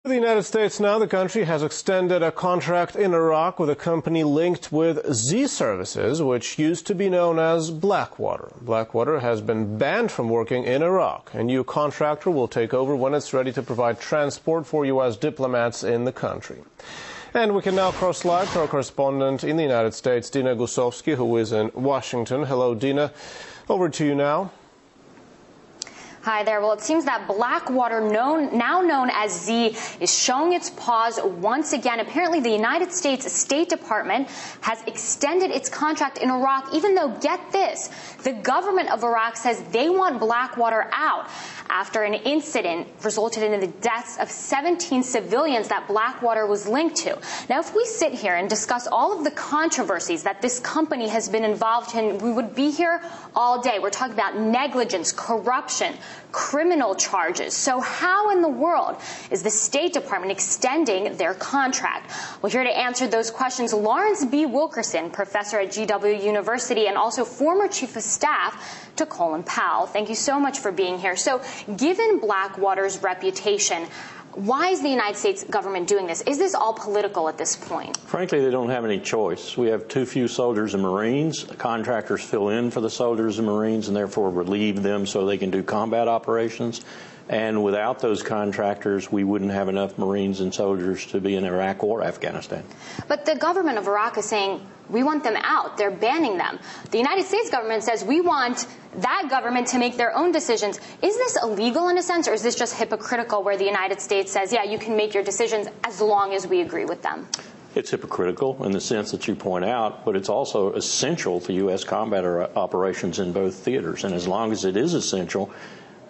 The United States now, the country has extended a contract in Iraq with a company linked with Z Services, which used to be known as Blackwater. Blackwater has been banned from working in Iraq. A new contractor will take over when it's ready to provide transport for U.S. diplomats in the country. And we can now cross live to our correspondent in the United States, Dina Gusovsky, who is in Washington. Hello, Dina. Over to you now. Hi there. Well, it seems that Blackwater, now known as Z, is showing its paws once again. Apparently, the United States State Department has extended its contract in Iraq, even though, get this, the government of Iraq says they want Blackwater out after an incident resulted in the deaths of 17 civilians that Blackwater was linked to. Now, if we sit here and discuss all of the controversies that this company has been involved in, we would be here all day. We're talking about negligence, corruption, criminal charges. So how in the world is the State Department extending their contract? Well, here to answer those questions, Lawrence B. Wilkerson, professor at GW University and also former chief of staff to Colin Powell. Thank you so much for being here. So given Blackwater's reputation, why is the United States government doing this? Is this all political at this point? Frankly, they don't have any choice. We have too few soldiers and Marines. Contractors fill in for the soldiers and Marines and therefore relieve them so they can do combat operations. And without those contractors, we wouldn't have enough Marines and soldiers to be in Iraq or Afghanistan. But the government of Iraq is saying, we want them out. They're banning them. The United States government says we want that government to make their own decisions. Is this illegal in a sense, or is this just hypocritical where the United States says, yeah, you can make your decisions as long as we agree with them? It's hypocritical in the sense that you point out, but it's also essential to U.S. combat operations in both theaters. And as long as it is essential,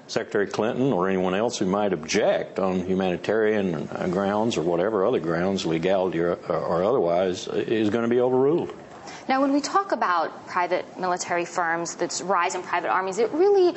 Secretary Clinton or anyone else who might object on humanitarian grounds or whatever other grounds, legality or otherwise, is going to be overruled. Now, when we talk about private military firms, this rise in private armies, it really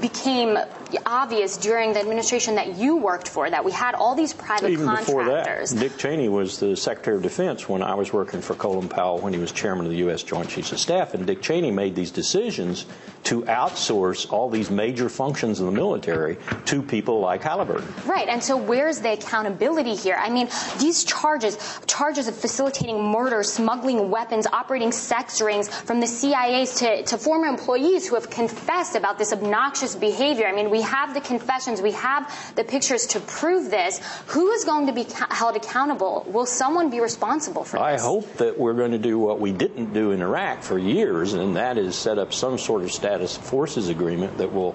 became obvious during the administration that you worked for, that we had all these private Even contractors. Before that, Dick Cheney was the Secretary of Defense when I was working for Colin Powell when he was chairman of the U.S. Joint Chiefs of Staff. And Dick Cheney made these decisions to outsource all these major functions in the military to people like Halliburton. Right. And so where's the accountability here? I mean, these charges of facilitating murder, smuggling weapons, operating sex rings from the CIAs to former employees who have confessed about this obnoxious behavior. I mean, we have the confessions, we have the pictures to prove this. Who is going to be held accountable? Will someone be responsible for this? I hope that we're going to do what we didn't do in Iraq for years, and that is set up some sort of status forces agreement that will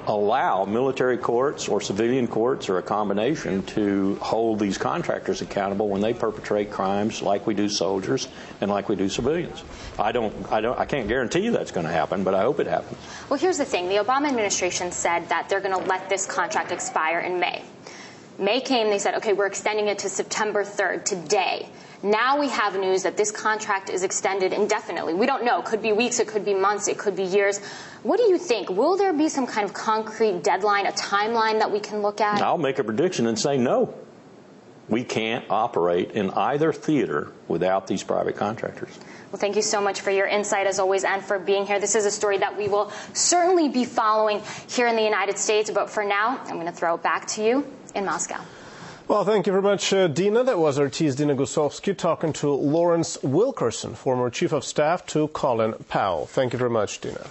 allow military courts or civilian courts or a combination to hold these contractors accountable when they perpetrate crimes like we do soldiers and like we do civilians. I can't guarantee you that's going to happen, but I hope it happens. Well, here's the thing. The Obama administration said that they're going to let this contract expire in May. May came, they said, okay, we're extending it to September 3rd, today. Now we have news that this contract is extended indefinitely. We don't know. It could be weeks, it could be months, it could be years. What do you think? Will there be some kind of concrete deadline, a timeline that we can look at? I'll make a prediction and say no. We can't operate in either theater without these private contractors. Well, thank you so much for your insight, as always, and for being here. This is a story that we will certainly be following here in the United States. But for now, I'm going to throw it back to you in Moscow. Well, thank you very much, Dina. That was our T's Dina Gusovsky talking to Lawrence Wilkerson, former chief of staff to Colin Powell. Thank you very much, Dina.